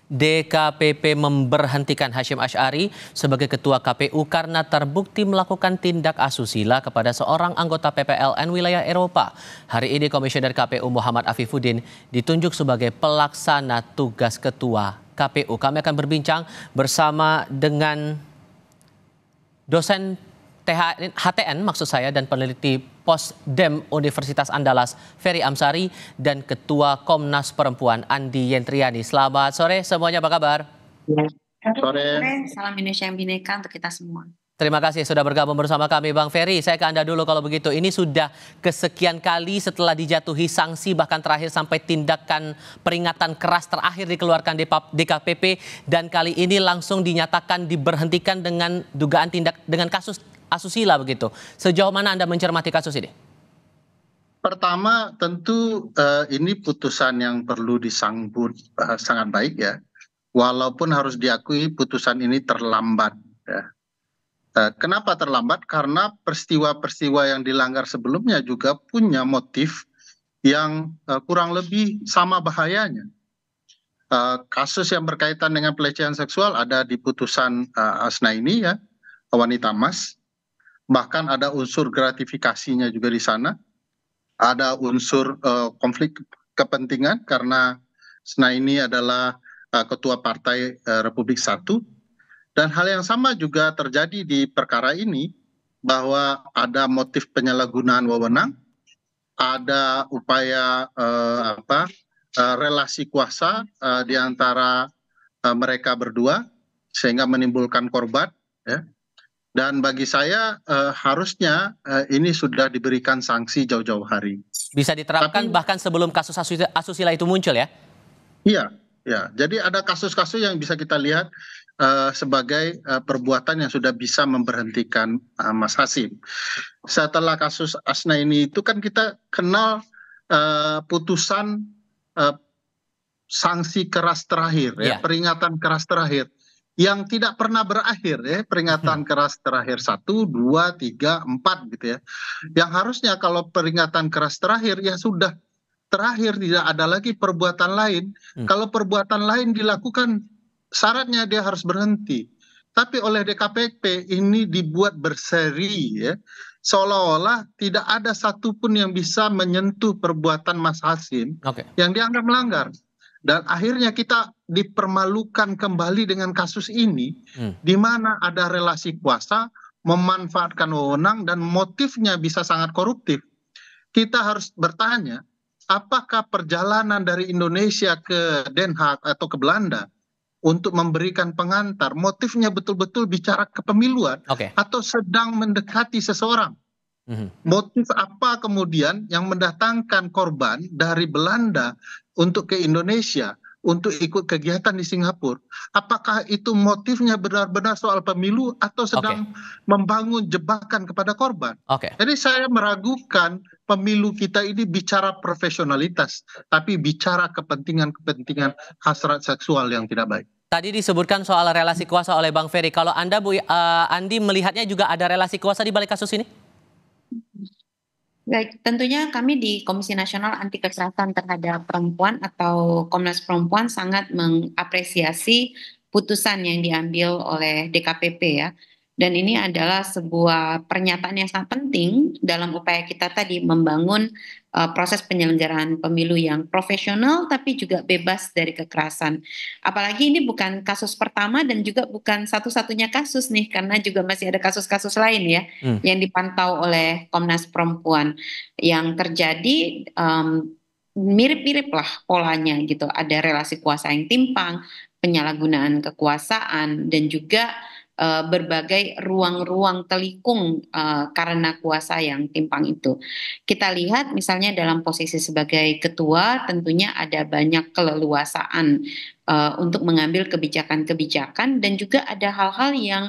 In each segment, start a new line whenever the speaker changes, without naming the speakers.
DKPP memberhentikan Hasyim Asy'ari sebagai Ketua KPU karena terbukti melakukan tindak asusila kepada seorang anggota PPLN wilayah Eropa. Hari ini Komisioner KPU Muhammad Afifuddin ditunjuk sebagai pelaksana tugas Ketua KPU. Kami akan berbincang bersama dengan dosen HTN maksud saya dan peneliti Posdem Universitas Andalas Ferry Amsari dan Ketua Komnas Perempuan Andi Yentriani. Selamat sore semuanya, apa kabar?
Sore. Salam Indonesia yang Bhinneka untuk kita semua.
Terima kasih sudah bergabung bersama kami, Bang Ferry. Saya ke Anda dulu kalau begitu. Ini sudah kesekian kali setelah dijatuhi sanksi, bahkan terakhir sampai tindakan peringatan keras terakhir dikeluarkan DKPP, dan kali ini langsung dinyatakan diberhentikan dengan dugaan tindak dengan kasus asusila begitu. Sejauh mana Anda mencermati kasus ini?
Pertama, tentu ini putusan yang perlu disambut sangat baik ya. Walaupun harus diakui putusan ini terlambat ya. Kenapa terlambat? Karena peristiwa-peristiwa yang dilanggar sebelumnya juga punya motif yang kurang lebih sama bahayanya. Kasus yang berkaitan dengan pelecehan seksual ada di putusan Asnaini ya, wanita emas. Bahkan ada unsur gratifikasinya juga di sana. Ada unsur konflik kepentingan karena Asnaini adalah ketua partai Republik Satu. Dan hal yang sama juga terjadi di perkara ini, bahwa ada motif penyalahgunaan wewenang, ada upaya relasi kuasa di antara mereka berdua sehingga menimbulkan korban ya. Dan bagi saya harusnya ini sudah diberikan sanksi jauh-jauh hari.
Bisa diterapkan bahkan sebelum kasus asusila itu muncul ya?
Iya, ya. Jadi ada kasus-kasus yang bisa kita lihat sebagai perbuatan yang sudah bisa memberhentikan Mas Hasyim. Setelah kasus Asnaini itu kan kita kenal putusan sanksi keras terakhir ya, peringatan keras terakhir. Yang tidak pernah berakhir ya, peringatan keras terakhir 1, 2, 3, 4 gitu ya. Yang harusnya kalau peringatan keras terakhir ya sudah terakhir, tidak ada lagi perbuatan lain. Kalau perbuatan lain dilakukan syaratnya dia harus berhenti. Tapi oleh DKPP ini dibuat berseri ya, seolah-olah tidak ada satupun yang bisa menyentuh perbuatan Mas Hasyim yang dianggap melanggar. Dan akhirnya kita dipermalukan kembali dengan kasus ini, di mana ada relasi kuasa, memanfaatkan wewenang, dan motifnya bisa sangat koruptif. Kita harus bertanya, apakah perjalanan dari Indonesia ke Den Haag atau ke Belanda untuk memberikan pengantar, motifnya betul-betul bicara kepemiluan atau sedang mendekati seseorang? Motif apa kemudian yang mendatangkan korban dari Belanda untuk ke Indonesia untuk ikut kegiatan di Singapura? Apakah itu motifnya benar-benar soal pemilu atau sedang membangun jebakan kepada korban? Jadi saya meragukan pemilu kita ini bicara profesionalitas, tapi bicara kepentingan-kepentingan hasrat seksual yang tidak baik.
Tadi disebutkan soal relasi kuasa oleh Bang Ferry. Kalau Anda, Andi, melihatnya juga ada relasi kuasa di balik kasus ini?
Baik, tentunya kami di Komisi Nasional Anti Kekerasan Terhadap Perempuan atau Komnas Perempuan sangat mengapresiasi putusan yang diambil oleh DKPP ya. Dan ini adalah sebuah pernyataan yang sangat penting dalam upaya kita tadi membangun proses penyelenggaraan pemilu yang profesional tapi juga bebas dari kekerasan. Apalagi ini bukan kasus pertama dan juga bukan satu-satunya kasus nih, karena juga masih ada kasus-kasus lain ya yang dipantau oleh Komnas Perempuan yang terjadi mirip-mirip lah polanya gitu. Ada relasi kuasa yang timpang, penyalahgunaan kekuasaan, dan juga berbagai ruang-ruang telikung karena kuasa yang timpang itu. Kita lihat misalnya dalam posisi sebagai ketua tentunya ada banyak keleluasaan untuk mengambil kebijakan-kebijakan, dan juga ada hal-hal yang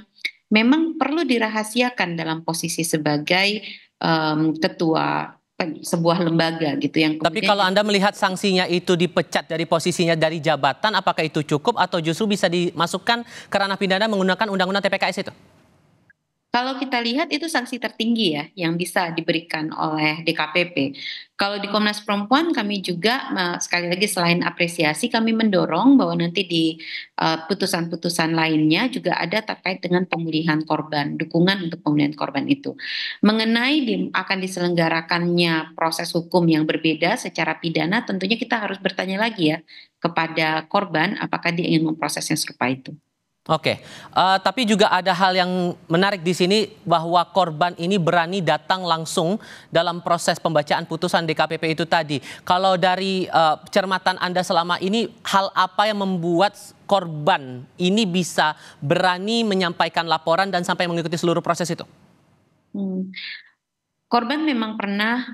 memang perlu dirahasiakan dalam posisi sebagai ketua sebuah lembaga gitu yang
kemudian. Tapi kalau Anda melihat sanksinya itu dipecat dari posisinya dari jabatan, apakah itu cukup atau justru bisa dimasukkan ke ranah pidana menggunakan undang-undang TPKS itu?
Kalau kita lihat itu sanksi tertinggi ya yang bisa diberikan oleh DKPP. Kalau di Komnas Perempuan kami juga sekali lagi selain apresiasi kami mendorong bahwa nanti di putusan-putusan lainnya juga ada terkait dengan pemulihan korban, dukungan untuk pemulihan korban itu. Mengenai akan diselenggarakannya proses hukum yang berbeda secara pidana tentunya kita harus bertanya lagi ya kepada korban apakah dia ingin memproses yang serupa itu.
Oke, tapi juga ada hal yang menarik di sini bahwa korban ini berani datang langsung dalam proses pembacaan putusan DKPP itu tadi. Kalau dari cermatan Anda selama ini, hal apa yang membuat korban ini bisa berani menyampaikan laporan dan sampai mengikuti seluruh proses itu?
Korban memang pernah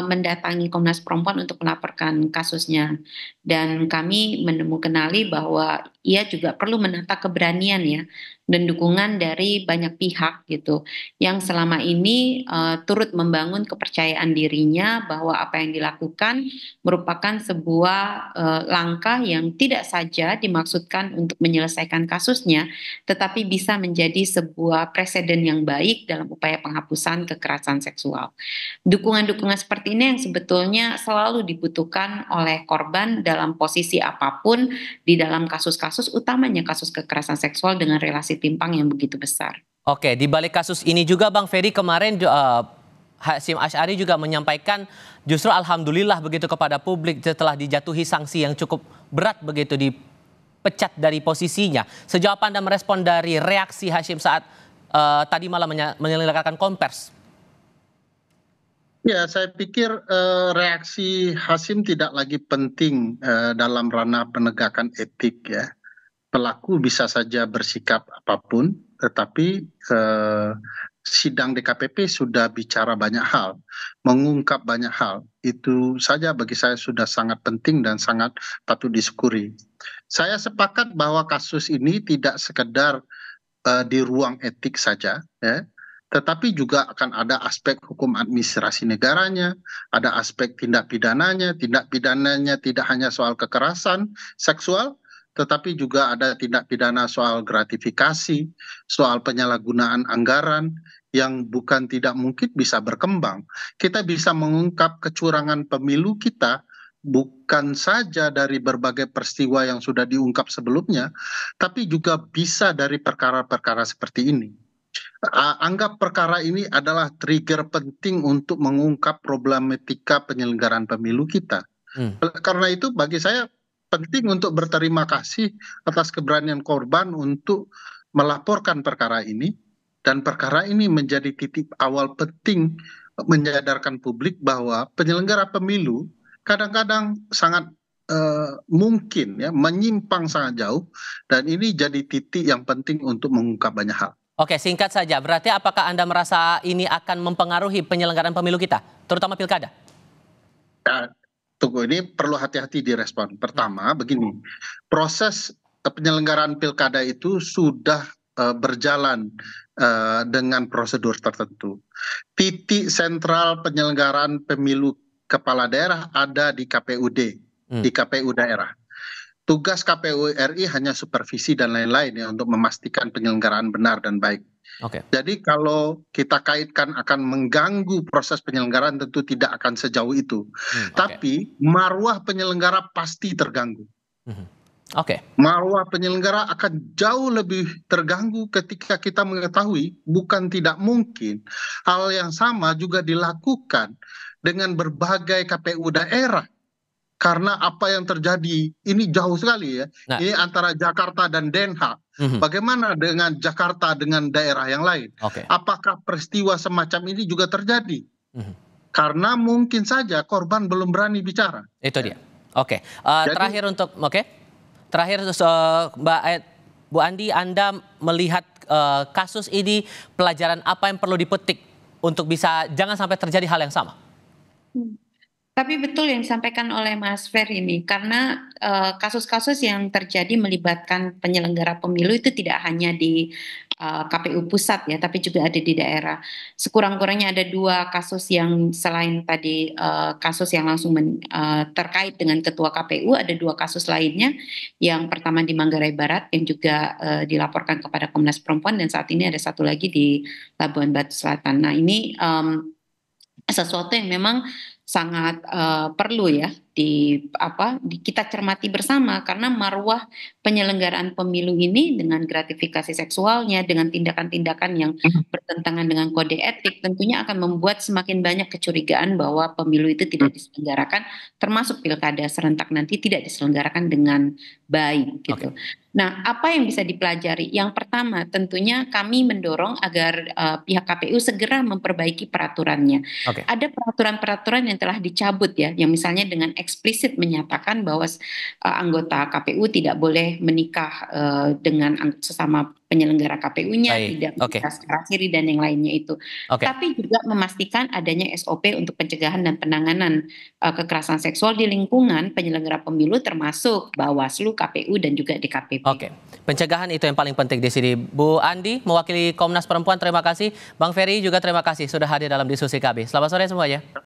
mendatangi Komnas Perempuan untuk melaporkan kasusnya dan kami mengenali bahwa ia juga perlu menata keberanian ya dan dukungan dari banyak pihak gitu yang selama ini turut membangun kepercayaan dirinya bahwa apa yang dilakukan merupakan sebuah langkah yang tidak saja dimaksudkan untuk menyelesaikan kasusnya tetapi bisa menjadi sebuah preseden yang baik dalam upaya penghapusan kekerasan seksual. Dukungan-dukungan seperti ini yang sebetulnya selalu dibutuhkan oleh korban dalam posisi apapun di dalam kasus-kasus utamanya kasus kekerasan seksual dengan relasi timpang yang begitu besar.
Oke, di balik kasus ini juga Bang Ferry kemarin Hasyim Asy'ari juga menyampaikan justru alhamdulillah begitu kepada publik setelah dijatuhi sanksi yang cukup berat begitu dipecat dari posisinya. Sejauh apa Anda merespon dari reaksi Hasyim saat tadi malam menyelenggarakan konvers?
Ya, saya pikir reaksi Hasyim tidak lagi penting dalam ranah penegakan etik ya. Pelaku bisa saja bersikap apapun, tetapi sidang DKPP sudah bicara banyak hal, mengungkap banyak hal. Itu saja bagi saya sudah sangat penting dan sangat patut disyukuri. Saya sepakat bahwa kasus ini tidak sekedar di ruang etik saja, ya, tetapi juga akan ada aspek hukum administrasi negaranya, ada aspek tindak pidananya tidak hanya soal kekerasan seksual, tetapi juga ada tindak pidana soal gratifikasi, soal penyalahgunaan anggaran yang bukan tidak mungkin bisa berkembang. Kita bisa mengungkap kecurangan pemilu kita bukan saja dari berbagai peristiwa yang sudah diungkap sebelumnya, tapi juga bisa dari perkara-perkara seperti ini. Anggap perkara ini adalah trigger penting untuk mengungkap problematika penyelenggaraan pemilu kita. Karena itu bagi saya penting untuk berterima kasih atas keberanian korban untuk melaporkan perkara ini, dan perkara ini menjadi titik awal penting menyadarkan publik bahwa penyelenggara pemilu kadang-kadang sangat mungkin ya menyimpang sangat jauh, dan ini jadi titik yang penting untuk mengungkap banyak hal.
Oke, singkat saja. Berarti apakah Anda merasa ini akan mempengaruhi penyelenggaraan pemilu kita, terutama pilkada?
Ya, tunggu, ini perlu hati-hati direspon. Pertama, begini, proses penyelenggaraan pilkada itu sudah berjalan dengan prosedur tertentu. Titik sentral penyelenggaraan pemilu kepala daerah ada di KPUD, di KPU daerah. Tugas KPU RI hanya supervisi dan lain-lain ya untuk memastikan penyelenggaraan benar dan baik. Jadi kalau kita kaitkan akan mengganggu proses penyelenggaraan tentu tidak akan sejauh itu. Tapi marwah penyelenggara pasti terganggu. Marwah penyelenggara akan jauh lebih terganggu ketika kita mengetahui bukan tidak mungkin hal yang sama juga dilakukan dengan berbagai KPU daerah. Karena apa yang terjadi ini jauh sekali ya. Ini antara Jakarta dan Den Haag. Bagaimana dengan Jakarta dengan daerah yang lain? Apakah peristiwa semacam ini juga terjadi? Karena mungkin saja korban belum berani bicara.
Itu dia. Terakhir untuk terakhir Bu Andi, Anda melihat kasus ini pelajaran apa yang perlu dipetik untuk bisa jangan sampai terjadi hal yang sama?
Tapi betul yang disampaikan oleh Mas Ferry ini, karena kasus-kasus yang terjadi melibatkan penyelenggara pemilu itu tidak hanya di KPU pusat ya, tapi juga ada di daerah. Sekurang-kurangnya ada 2 kasus yang selain tadi kasus yang langsung terkait dengan ketua KPU, ada 2 kasus lainnya. Yang pertama di Manggarai Barat yang juga dilaporkan kepada Komnas Perempuan, dan saat ini ada satu lagi di Labuan Batu Selatan. Nah ini sesuatu yang memang sangat perlu ya kita cermati bersama, karena marwah penyelenggaraan pemilu ini dengan gratifikasi seksualnya, dengan tindakan-tindakan yang bertentangan dengan kode etik, tentunya akan membuat semakin banyak kecurigaan bahwa pemilu itu tidak diselenggarakan, termasuk pilkada serentak nanti tidak diselenggarakan dengan baik gitu. Nah, apa yang bisa dipelajari? Yang pertama, tentunya kami mendorong agar pihak KPU segera memperbaiki peraturannya. Ada peraturan-peraturan yang telah dicabut ya, yang misalnya dengan eksplisit menyatakan bahwa anggota KPU tidak boleh menikah dengan sesama penyelenggara KPU-nya, tidak menikah secara siri dan yang lainnya itu. Tapi juga memastikan adanya SOP untuk pencegahan dan penanganan kekerasan seksual di lingkungan penyelenggara pemilu, termasuk Bawaslu, KPU, dan juga DKPP.
Pencegahan itu yang paling penting di sini. Bu Andi, mewakili Komnas Perempuan, terima kasih. Bang Ferry juga terima kasih sudah hadir dalam diskusi kami. Selamat sore semuanya.